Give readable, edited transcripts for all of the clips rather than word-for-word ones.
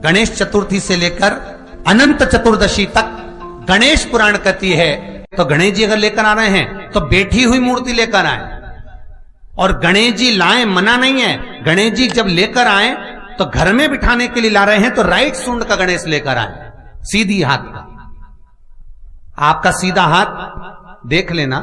गणेश चतुर्थी से लेकर अनंत चतुर्दशी तक गणेश पुराण कहती है। तो गणेश जी अगर लेकर आ रहे हैं तो बैठी हुई मूर्ति लेकर आए, और गणेश जी लाए मना नहीं है। गणेश जी जब लेकर आए तो घर में बिठाने के लिए ला रहे हैं तो राइट सूंड का गणेश लेकर आए, सीधी हाथ का। आपका सीधा हाथ देख लेना,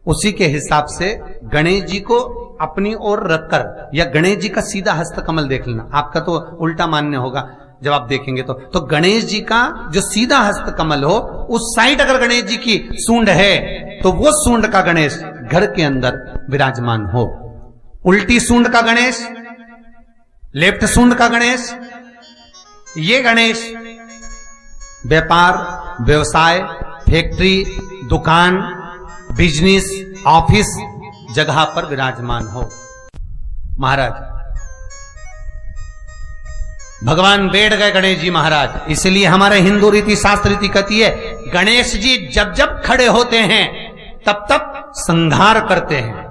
उसी के हिसाब से गणेश जी को अपनी ओर रखकर, या गणेश जी का सीधा हस्त कमल देख लेना। आपका तो उल्टा मान्य होगा जब आप देखेंगे तो गणेश जी का जो सीधा हस्त कमल हो, उस साइड अगर गणेश जी की सूंड है तो वो सूंड का गणेश घर के अंदर विराजमान हो। उल्टी सूंड का गणेश, लेफ्ट सूंड का गणेश, ये गणेश व्यापार, व्यवसाय, फैक्ट्री, दुकान, बिजनेस, ऑफिस जगह पर विराजमान हो। महाराज भगवान बैठ गए गणेश जी महाराज, इसलिए हमारे हिंदू रीति शास्त्र रीति कहती है गणेश जी जब जब खड़े होते हैं तब तब संहार करते हैं।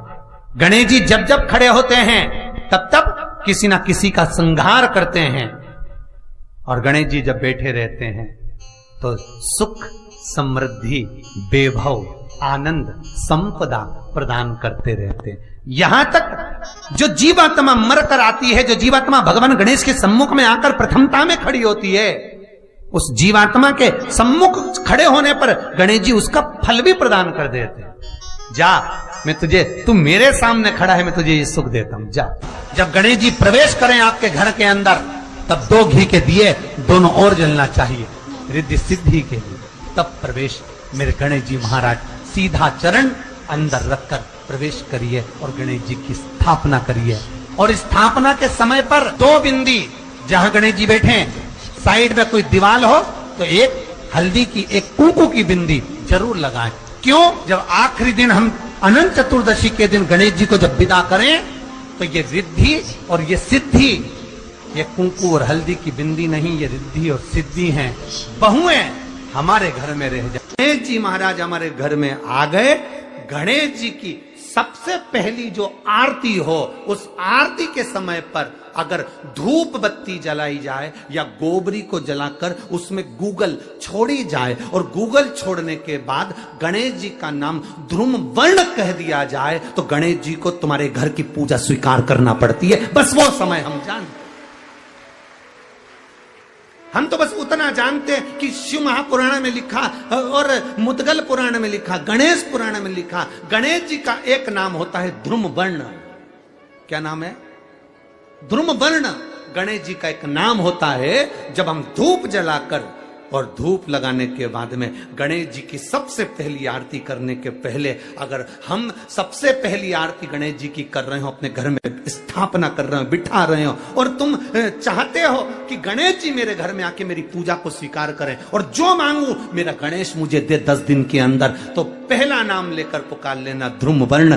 गणेश जी जब जब खड़े होते हैं तब तब किसी ना किसी का संहार करते हैं, और गणेश जी जब बैठे रहते हैं तो सुख, समृद्धि, वैभव, आनंद, संपदा प्रदान करते रहते हैं। यहां तक जो जीवात्मा मर कर आती है, जो जीवात्मा भगवान गणेश के सम्मुख में आकर प्रथमता में खड़ी होती है, उस जीवात्मा के सम्मुख खड़े होने पर गणेश जी उसका फल भी प्रदान कर देते हैं। जा, मैं तुझे, तू मेरे सामने खड़ा है, मैं तुझे ये सुख देता हूं, जा। जब गणेश जी प्रवेश करें आपके घर के अंदर, तब 2 घी के दिए दोनों ओर जलना चाहिए रिद्धि सिद्धि के लिए। तब प्रवेश मेरे गणेश जी महाराज सीधा चरण अंदर रखकर प्रवेश करिए और गणेश जी की स्थापना करिए। और स्थापना के समय पर 2 बिंदी, जहां गणेश जी बैठे साइड में कोई दीवार हो तो एक हल्दी की, एक कुंकू की बिंदी जरूर लगाएं। क्यों? जब आखिरी दिन हम अनंत चतुर्दशी के दिन गणेश जी को जब विदा करें तो ये रिद्धि और ये सिद्धि, ये कुंकू और हल्दी की बिंदी नहीं, ये रिद्धि और सिद्धि हैं। बहुएं हमारे घर में रह जाए। गणेश जी महाराज हमारे घर में आ गए। गणेश जी की सबसे पहली जो आरती हो, उस आरती के समय पर अगर धूप बत्ती जलाई जाए या गोबरी को जलाकर उसमें गूगल छोड़ी जाए, और गूगल छोड़ने के बाद गणेश जी का नाम ध्रुम वर्ण कह दिया जाए, तो गणेश जी को तुम्हारे घर की पूजा स्वीकार करना पड़ती है। बस वो समय हम जानते, हम तो बस उतना जानते हैं कि शिव महापुराण में लिखा और मुद्गल पुराण में लिखा, गणेश पुराण में लिखा, गणेश जी का एक नाम होता है ध्रुम वर्ण। क्या नाम है? ध्रुम वर्ण गणेश जी का एक नाम होता है। जब हम धूप जलाकर और धूप लगाने के बाद में गणेश जी की सबसे पहली आरती करने के पहले, अगर हम सबसे पहली आरती गणेश जी की कर रहे हो, अपने घर में स्थापना कर रहे हो, बिठा रहे हो, और तुम चाहते हो कि गणेश जी मेरे घर में आके मेरी पूजा को स्वीकार करें और जो मांगू मेरा गणेश मुझे दे 10 दिन के अंदर, तो पहला नाम लेकर पुकार लेना ध्रुम वर्ण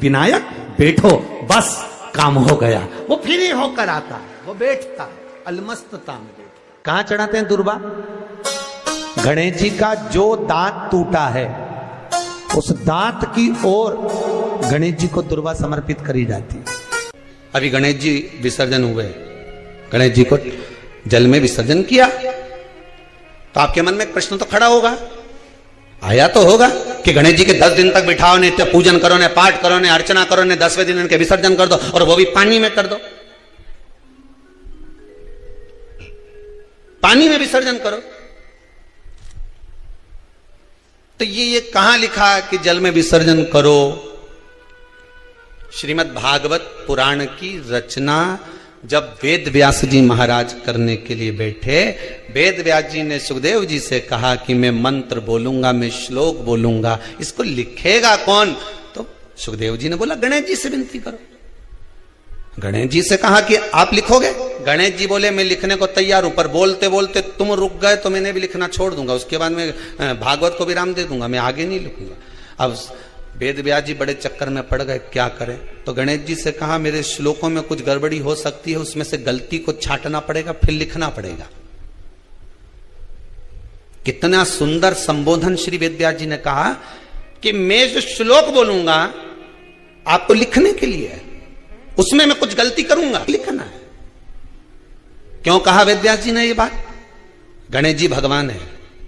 विनायक, बैठो, बस काम हो गया। वो फ्री होकर आता है, वो बैठता है अलमस्तता में। कहां चढ़ाते हैं दुर्बा? गणेश जी का जो दांत टूटा है उस दांत की ओर गणेश जी को दुर्बा समर्पित करी जाती है। अभी गणेश जी विसर्जन हुए, गणेश जी को जल में विसर्जन किया, तो आपके मन में एक प्रश्न तो खड़ा होगा, आया तो होगा कि गणेश जी के 10 दिन तक बिठाओ, नित्य पूजन करो, ने पाठ करो, ने अर्चना करो, ने 10वें दिन इनके विसर्जन कर दो, और वो भी पानी में कर दो, पानी में विसर्जन करो। तो ये कहां लिखा कि जल में विसर्जन करो? श्रीमद् भागवत पुराण की रचना जब वेद व्यास जी महाराज करने के लिए बैठे, वेद व्यास जी ने सुखदेव जी से कहा कि मैं मंत्र बोलूंगा, मैं श्लोक बोलूंगा, इसको लिखेगा कौन? तो सुखदेव जी ने बोला गणेश जी से विनती करो। गणेश जी से कहा कि आप लिखोगे? गणेश जी बोले मैं लिखने को तैयार हूं, पर बोलते बोलते तुम रुक गए तो मैंने भी लिखना छोड़ दूंगा, उसके बाद मैं भागवत को विराम दे दूंगा, मैं आगे नहीं लिखूंगा। अब वेद व्यास जी बड़े चक्कर में पड़ गए, क्या करें? तो गणेश जी से कहा मेरे श्लोकों में कुछ गड़बड़ी हो सकती है, उसमें से गलती को छांटना पड़ेगा, फिर लिखना पड़ेगा। कितना सुंदर संबोधन श्री वेद व्यास जी ने कहा कि मैं जो श्लोक बोलूंगा आपको लिखने के लिए है, उसमें मैं कुछ गलती करूंगा, लिखना है। क्यों कहा वेदव्यास जी ने ये बात? गणेश जी भगवान है,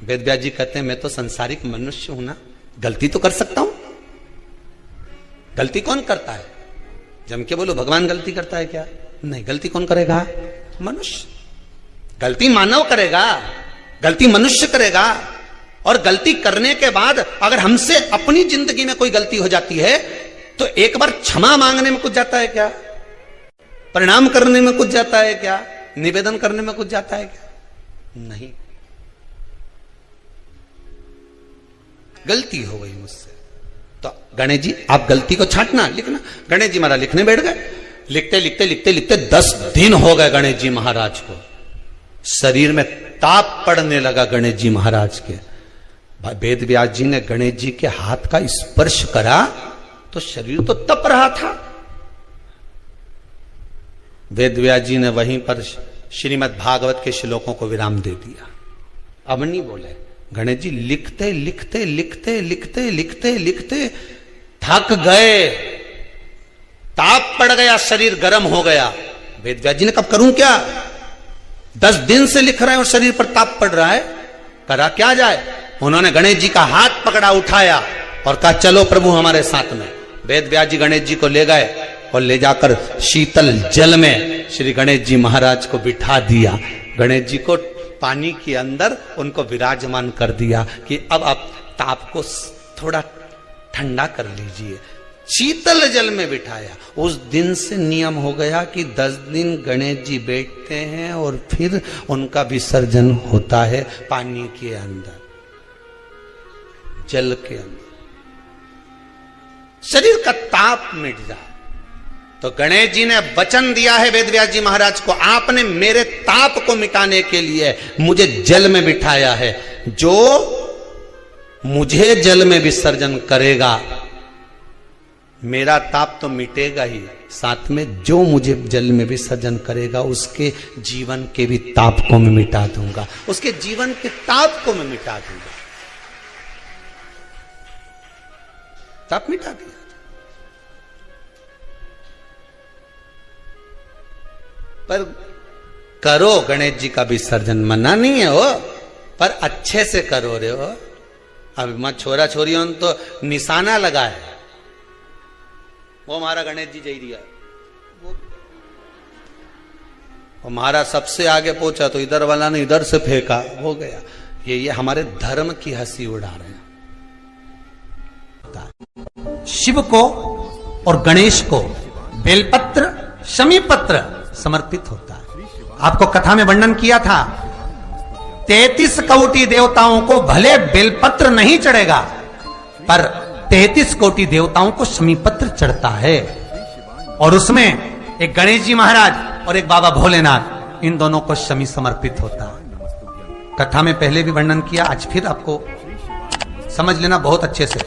वेदव्यास जी कहते हैं मैं तो संसारिक मनुष्य हूं ना, गलती तो कर सकता हूं। गलती कौन करता है? जम के बोलो भगवान गलती करता है क्या? नहीं, गलती कौन करेगा? मनुष्य। गलती मानव करेगा, गलती मनुष्य करेगा। और गलती करने के बाद अगर हमसे अपनी जिंदगी में कोई गलती हो जाती है तो एक बार क्षमा मांगने में कुछ जाता है क्या? प्रणाम करने में कुछ जाता है क्या? निवेदन करने में कुछ जाता है क्या? नहीं। गलती हो गई मुझसे, तो गणेश जी आप गलती को छांटना, लिखना। गणेश जी महाराज लिखने बैठ गए। लिखते लिखते लिखते लिखते 10 दिन हो गए गणेश जी महाराज को। शरीर में ताप पड़ने लगा गणेश जी महाराज के। वेद व्यास जी ने गणेश जी के हाथ का स्पर्श करा तो शरीर तो तप रहा था। वेद व्यास जी ने वहीं पर श्रीमद् भागवत के श्लोकों को विराम दे दिया। अब नहीं बोले। गणेश जी लिखते लिखते लिखते लिखते लिखते लिखते थक गए, ताप पड़ गया, शरीर गर्म हो गया। वेद व्यास जी ने कब करूं क्या? 10 दिन से लिख रहे हैं और शरीर पर ताप पड़ रहा है, करा क्या जाए? उन्होंने गणेश जी का हाथ पकड़ा, उठाया और कहा चलो प्रभु हमारे साथ में। वेद व्यास जी गणेश जी को ले गए और ले जाकर शीतल जल में श्री गणेश जी महाराज को बिठा दिया। गणेश जी को पानी के अंदर उनको विराजमान कर दिया कि अब आप ताप को थोड़ा ठंडा कर लीजिए। शीतल जल में बिठाया। उस दिन से नियम हो गया कि 10 दिन गणेश जी बैठते हैं और फिर उनका विसर्जन होता है पानी के अंदर, जल के अंदर। शरीर का ताप मिट जाए। तो गणेश जी ने वचन दिया है वेदव्यास जी महाराज को, आपने मेरे ताप को मिटाने के लिए मुझे जल में बिठाया है। जो मुझे जल में विसर्जन करेगा मेरा ताप तो मिटेगा ही, साथ में जो मुझे जल में विसर्जन करेगा उसके जीवन के भी ताप को मैं मिटा दूंगा, उसके जीवन के ताप को मैं मिटा दूंगा। ताप मिटा दिया। पर करो गणेश जी का विसर्जन, मना नहीं है वो, पर अच्छे से करो रे हो। अब मैं छोरा छोरियों तो निशाना लगा है, वो हमारा गणेश जी जई दिया, वो हमारा सबसे आगे पहुंचा तो इधर वाला ने इधर से फेंका, हो गया। ये हमारे धर्म की हंसी उड़ा रहे हैं। शिव को और गणेश को बेलपत्र शमीपत्र समर्पित होता है। आपको कथा में वर्णन किया था 33 कोटि देवताओं को भले बेलपत्र नहीं चढ़ेगा पर 33 कोटि देवताओं को शमीपत्र चढ़ता है। और उसमें एक गणेश जी महाराज और एक बाबा भोलेनाथ, इन दोनों को शमी समर्पित होता है। कथा में पहले भी वर्णन किया, आज फिर आपको समझ लेना बहुत अच्छे से।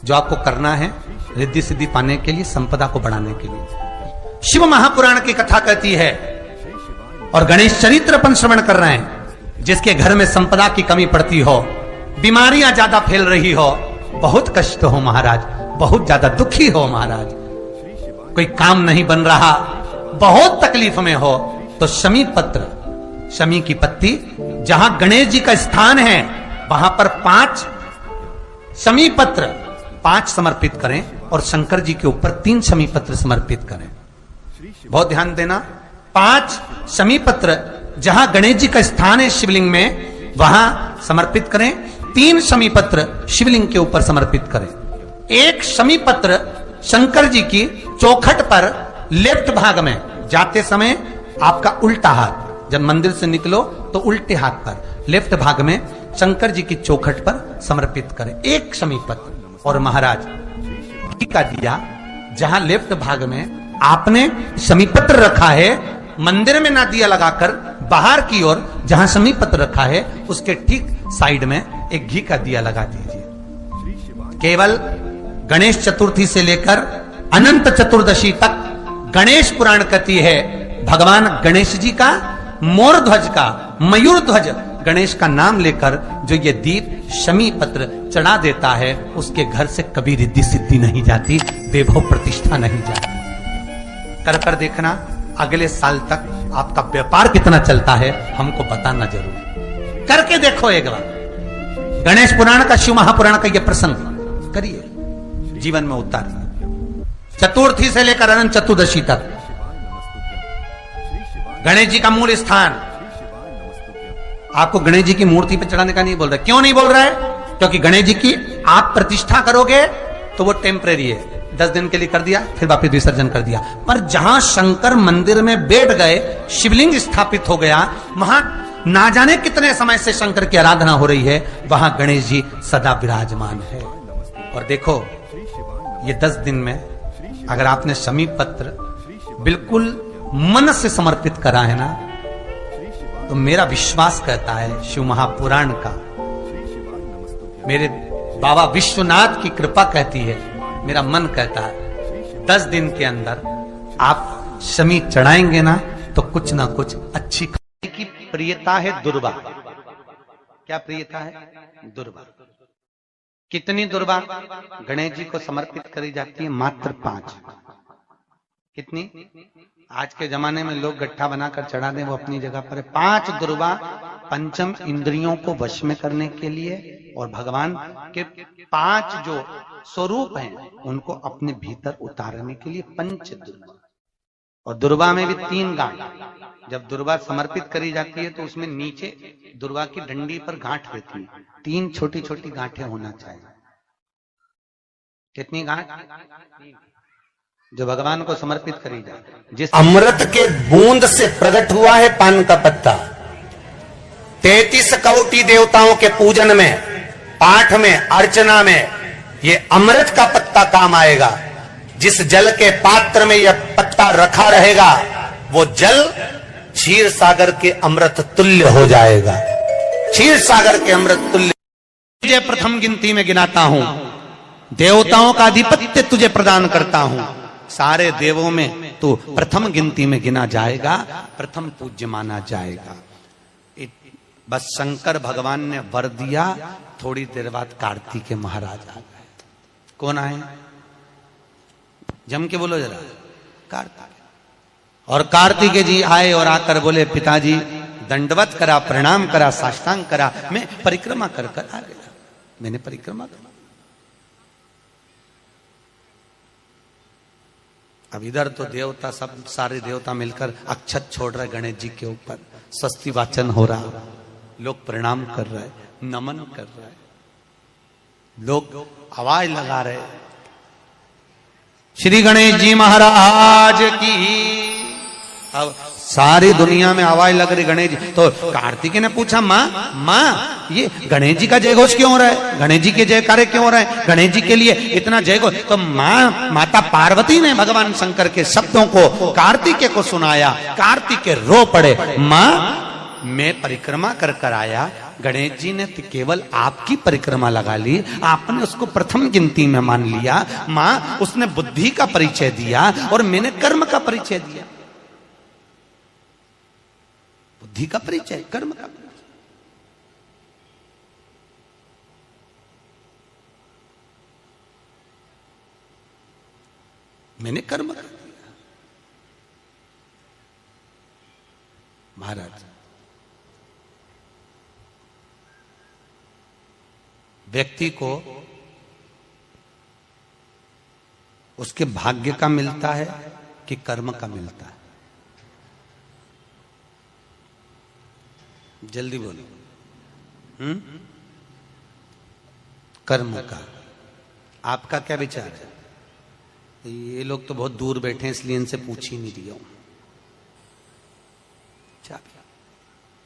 जो आपको करना है रिद्धि सिद्धि पाने के लिए, संपदा को बढ़ाने के लिए। शिव महापुराण की कथा कहती है और गणेश चरित्र अपन श्रवण कर रहे हैं, जिसके घर में संपदा की कमी पड़ती हो, बीमारियां ज्यादा फैल रही हो, बहुत कष्ट हो महाराज, बहुत ज्यादा दुखी हो महाराज, कोई काम नहीं बन रहा, बहुत तकलीफ में हो, तो शमी पत्र, शमी की पत्ती, जहां गणेश जी का स्थान है वहां पर 5 शमी पत्र 5 समर्पित करें और शंकर जी के ऊपर 3 शमी पत्र समर्पित करें। बहुत ध्यान देना, 5 शमी पत्र जहां गणेश जी का स्थान है शिवलिंग में वहां समर्पित करें, 3 शमी पत्र शिवलिंग के ऊपर समर्पित करें। 1 शमी पत्र शंकर जी की चौखट पर लेफ्ट भाग में, जाते समय आपका उल्टा हाथ, जब मंदिर से निकलो तो उल्टे हाथ पर लेफ्ट भाग में शंकर जी की चौखट पर समर्पित करें 1 शमी पत्र। और महाराज घी का दिया जहां लेफ्ट भाग में आपने शमी पत्र रखा है, मंदिर में ना दिया लगाकर बाहर की ओर जहां शमी पत्र रखा है उसके ठीक साइड में एक घी का दिया लगा दीजिए। केवल गणेश चतुर्थी से लेकर अनंत चतुर्दशी तक गणेश पुराण कहती है भगवान गणेश जी का मोर ध्वज का, मयूर ध्वज गणेश का नाम लेकर जो ये दीप शमी पत्र चढ़ा देता है उसके घर से कभी रिद्धि सिद्धि नहीं जाती, वैभव प्रतिष्ठा नहीं जाती। कर देखना, अगले साल तक आपका व्यापार कितना चलता है हमको बताना जरूर, करके देखो एक बार। गणेश पुराण का, शिव महापुराण का यह प्रसंग करिए, जीवन में उतारिए। चतुर्थी से लेकर अनंत चतुर्दशी तक गणेश जी का मूल स्थान। आपको गणेश जी की मूर्ति पे चढ़ाने का नहीं बोल रहा। क्यों नहीं बोल रहा है? क्योंकि गणेश जी की आप प्रतिष्ठा करोगे तो वो टेम्परेरी है, 10 दिन के लिए कर दिया, फिर वापस विसर्जन कर दिया। पर जहां शंकर मंदिर में बैठ गए, शिवलिंग स्थापित हो गया, वहां ना जाने कितने समय से शंकर की आराधना हो रही है, वहां गणेश जी सदा विराजमान है। और देखो ये 10 दिन में अगर आपने शमी पत्र बिल्कुल मन से समर्पित करा है ना, तो मेरा विश्वास कहता है शिव महापुराण का, मेरे बाबा विश्वनाथ की कृपा कहती है, मेरा मन कहता है 10 दिन के अंदर आप शमी चढ़ाएंगे ना तो कुछ ना कुछ अच्छी की प्रियता है दुर्वा। क्या प्रियता है? दुर्वा। कितनी दुर्वा गणेश जी को समर्पित करी जाती है? मात्र 5। कितनी? आज के जमाने में लोग गट्ठा बनाकर चढ़ा दें, वो अपनी जगह पर है। 5 दुर्वा पंचम इंद्रियों को वश में करने के लिए और भगवान के 5 जो स्वरूप हैं उनको अपने भीतर उतारने के लिए 5 दुर्वा। और दुर्वा में भी 3 गांठ। जब दुर्वा समर्पित करी जाती है तो उसमें नीचे दुर्वा की डंडी पर गांठ रहती है, 3 छोटी छोटी गांठें होना चाहिए। कितनी गांठ? जो भगवान को समर्पित करी जाए। जिस अमृत के बूंद से प्रकट हुआ है पान का पत्ता। 33 करोड़ देवताओं के पूजन में, पाठ में, अर्चना में ये अमृत का पत्ता काम आएगा। जिस जल के पात्र में यह पत्ता रखा रहेगा वो जल क्षीर सागर के अमृत तुल्य हो जाएगा। क्षीर सागर के अमृत तुल्य। तुझे प्रथम गिनती में गिनाता हूं, देवताओं का आधिपत्य तुझे प्रदान करता हूं। सारे देवों में तू प्रथम गिनती में गिना जाएगा, प्रथम पूज्य माना जाएगा। बस शंकर भगवान ने वर दिया, थोड़ी देर बाद कार्तिकेय महाराज आ गए। कौन आए? जम के बोलो जरा। कार्तिकेय। और कार्तिकेय जी आए और आकर बोले, पिताजी दंडवत करा, प्रणाम करा, साष्टांग करा, मैं परिक्रमा कर कर आ गया। मैंने परिक्रमा करा। अब इधर तो देवता सब, सारे देवता मिलकर अक्षत छोड़ रहे गणेश जी के ऊपर, स्वस्ति वाचन हो रहा, लोग प्रणाम कर रहे, नमन कर रहे, लोग आवाज लगा रहे, श्री गणेश जी महाराज की। अब सारी दुनिया में आवाज लग रही गणेश जी। तो कार्तिकेय ने पूछा, माँ ये गणेश जी का जय घोष क्यों हो रहा है? गणेश जी के जयकारे क्यों हो रहे हैं? गणेश जी के लिए इतना जय घोष? तो माता पार्वती ने भगवान शंकर के शब्दों को कार्तिकेय को सुनाया। कार्तिकेय रो पड़े, माँ मैं परिक्रमा कर कर आया, गणेश जी ने केवल आपकी परिक्रमा लगा ली, आपने उसको प्रथम गिनती में मान लिया। माँ उसने बुद्धि का परिचय दिया और मैंने कर्म का परिचय दिया। बुद्धि का परिचय, कर्म का परिचय। मैंने कर्म कर दिया। महाराज व्यक्ति को उसके भाग्य का मिलता है कि कर्म का मिलता है? जल्दी बोलो। कर्म का। आपका क्या विचार है? ये लोग तो बहुत दूर बैठे हैं इसलिए इनसे पूछ ही नहीं दिया हूं।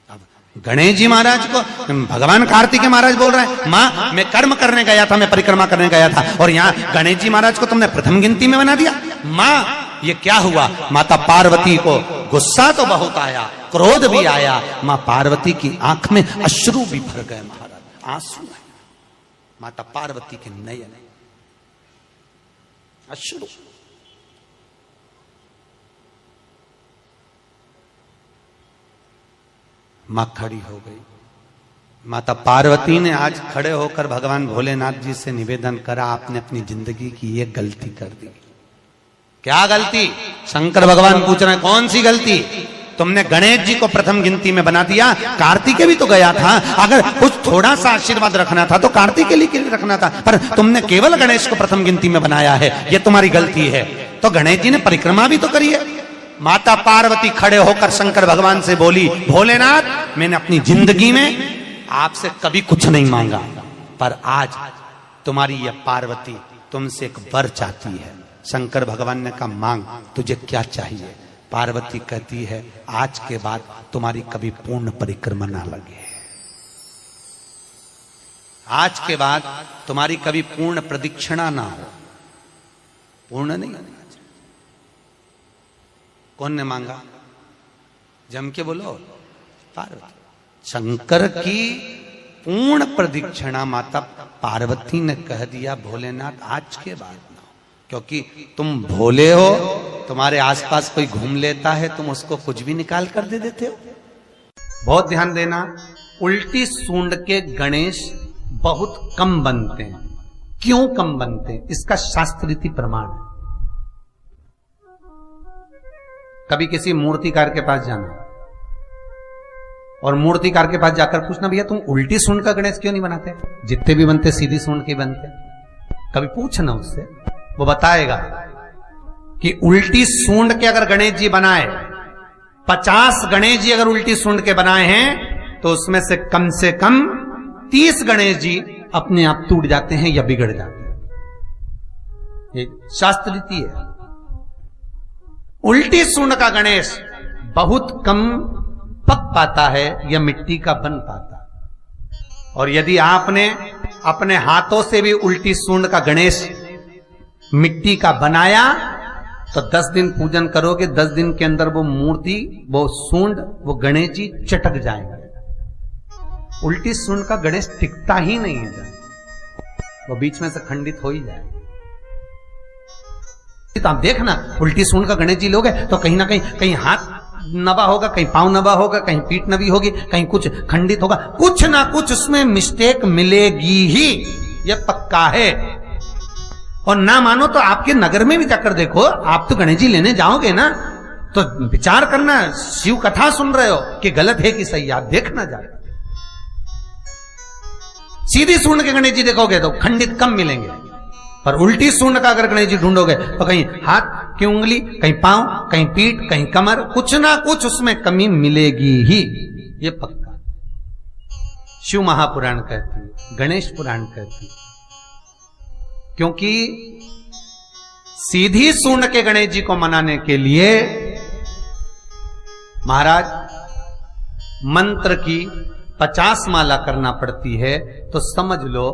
अब गणेश जी महाराज को भगवान कार्तिकेय महाराज बोल रहे हैं, माँ मैं कर्म करने गया था, मैं परिक्रमा करने गया था, और यहाँ गणेश जी महाराज को तुमने प्रथम गिनती में बना दिया। माँ ये क्या हुआ? माता पार्वती को गुस्सा तो बहुत आया, क्रोध भी आया। माँ पार्वती की आंख में अश्रु भी भर गए महाराज, आंसू आए माता पार्वती के नयन, अश्रु। मां खड़ी हो गई। माता पार्वती ने आज खड़े होकर भगवान भोलेनाथ जी से निवेदन करा, आपने अपनी जिंदगी की ये गलती कर दी। क्या गलती? शंकर भगवान पूछ रहे हैं, कौन सी गलती? तुमने गणेश जी को प्रथम गिनती में बना दिया, कार्तिकेय भी तो गया था। अगर कुछ थोड़ा सा आशीर्वाद रखना था तो कार्तिकेय के लिए रखना था, पर तुमने केवल गणेश को प्रथम गिनती में बनाया है, यह तुम्हारी गलती है। तो गणेश जी ने परिक्रमा भी तो करी है। माता पार्वती खड़े होकर शंकर भगवान से बोली, भोलेनाथ मैंने अपनी जिंदगी में आपसे कभी कुछ नहीं मांगा, पर आज तुम्हारी यह पार्वती तुमसे एक वर चाहती है। शंकर भगवान ने कहा, मांग, तुझे क्या चाहिए? पार्वती कहती है, आज के बाद तुम्हारी कभी पूर्ण परिक्रमा ना लगे, आज के बाद तुम्हारी कभी पूर्ण प्रदक्षिणा ना हो, पूर्ण नहीं होना चाहिए। कौन ने मांगा? जम के बोलो, पार्वती। शंकर की पूर्ण प्रदक्षिणा माता पार्वती ने कह दिया, भोलेनाथ आज के बाद ना हो, क्योंकि तुम भोले हो, तुम्हारे आसपास कोई घूम लेता है, तुम उसको कुछ भी निकाल कर दे देते हो। बहुत ध्यान देना, उल्टी सूंड के गणेश बहुत कम बनते हैं। क्यों कम बनते हैं? इसका शास्त्रीय प्रमाण है। कभी किसी मूर्तिकार के पास जाना और मूर्तिकार के पास जाकर पूछना, भैया तुम उल्टी सूंड का गणेश क्यों नहीं बनाते? जितने भी बनते सीधी सूंड के बनते। कभी पूछना उससे, वो बताएगा कि उल्टी सूंड के अगर गणेश जी बनाए, 50 गणेश जी अगर उल्टी सूंड के बनाए हैं तो उसमें से कम 30 गणेश जी अपने आप टूट जाते हैं या बिगड़ जाते हैं। ये शास्त्र रीति है। उल्टी सूंड का गणेश बहुत कम पक पाता है या मिट्टी का बन पाता है। और यदि आपने अपने हाथों से भी उल्टी सूंड का गणेश मिट्टी का बनाया तो 10 दिन पूजन करोगे, 10 दिन के अंदर वो मूर्ति, वो सूंड, वो गणेश जी चटक जाएंगे। उल्टी सूंड का गणेश टिकता ही नहीं है, वो बीच में से खंडित हो ही जाएगा। तो आप देखना, उल्टी सूंड का गणेश जी लोगे तो कहीं ना कहीं हाथ नबा होगा, कहीं पांव नबा होगा, कहीं पीठ नबी होगी, कहीं कुछ खंडित होगा, कुछ ना कुछ उसमें मिस्टेक मिलेगी ही, यह पक्का है। और ना मानो तो आपके नगर में भी जाकर देखो, आप तो गणेश जी लेने जाओगे ना तो विचार करना, शिव कथा सुन रहे हो कि गलत है कि सही, आप देखना जाए। सीधी सूंड के गणेश जी देखोगे तो खंडित कम मिलेंगे, पर उल्टी सूंड का अगर गणेश जी ढूंढोगे तो कहीं हाथ की उंगली, कहीं पांव, कहीं पीठ, कहीं कमर, कुछ ना कुछ उसमें कमी मिलेगी ही, ये पक्का। शिव महापुराण कहती है, गणेश पुराण कहती है, क्योंकि सीधी सूंड के गणेश जी को मनाने के लिए महाराज मंत्र की 50 माला करना पड़ती है। तो समझ लो,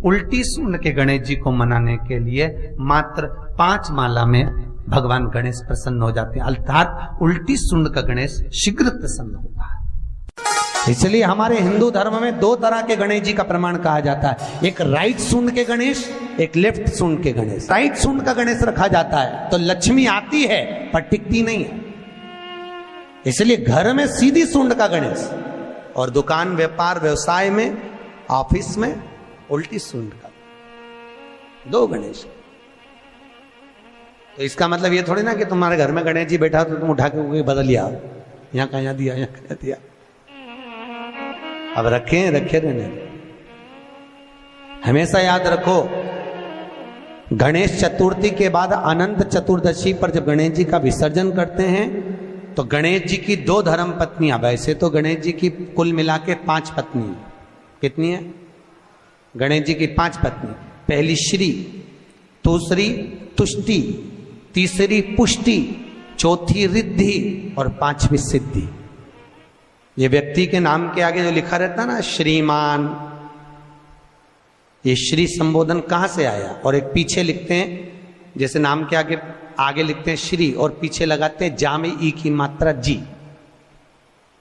उल्टी सूंड के गणेश जी को मनाने के लिए मात्र 5 माला में भगवान गणेश प्रसन्न हो जाते हैं, अर्थात उल्टी सूंड का गणेश शीघ्र प्रसन्न होता है। इसलिए हमारे हिंदू धर्म में 2 तरह के गणेश जी का प्रमाण कहा जाता है, एक राइट सूंड के गणेश, एक लेफ्ट सूंड के गणेश। राइट सूंड का गणेश रखा जाता है तो लक्ष्मी आती है पर टिकती नहीं है, इसलिए घर में सीधी सूंड का गणेश, और दुकान, व्यापार, व्यवसाय में, ऑफिस में उल्टी सूंड का 2 गणेश। तो इसका मतलब ये थोड़ी ना कि तुम्हारे घर में गणेश जी बैठा तो तुम उठा के बदल लिया, यहां कहां दिया, यहां कहां दिया। अब रखे रहने, हमेशा याद रखो, गणेश चतुर्थी के बाद अनंत चतुर्दशी पर जब गणेश जी का विसर्जन करते हैं तो गणेश जी की 2 धर्म पत्नियां, वैसे तो गणेश जी की कुल मिला के 5 पत्नी, कितनी है? गणेश जी की 5 पत्नी, पहली श्री, दूसरी तुष्टि, तीसरी पुष्टि, चौथी रिद्धि और 5वीं सिद्धि। ये व्यक्ति के नाम के आगे जो लिखा रहता ना, श्रीमान, ये श्री संबोधन कहां से आया? और एक पीछे लिखते हैं, जैसे नाम के आगे लिखते हैं श्री और पीछे लगाते हैं जा में ई की मात्रा जी,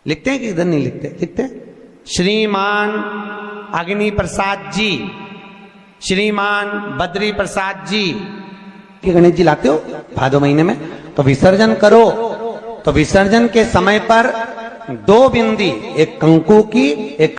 लिखते हैं कि इधर नहीं लिखते? लिखते हैं, श्रीमान अग्नि प्रसाद जी, श्रीमान बद्री प्रसाद जी। गणेश जी लाते हो भादो महीने में, तो विसर्जन करो, तो विसर्जन के समय पर 2 बिंदी, एक कंकु की, एक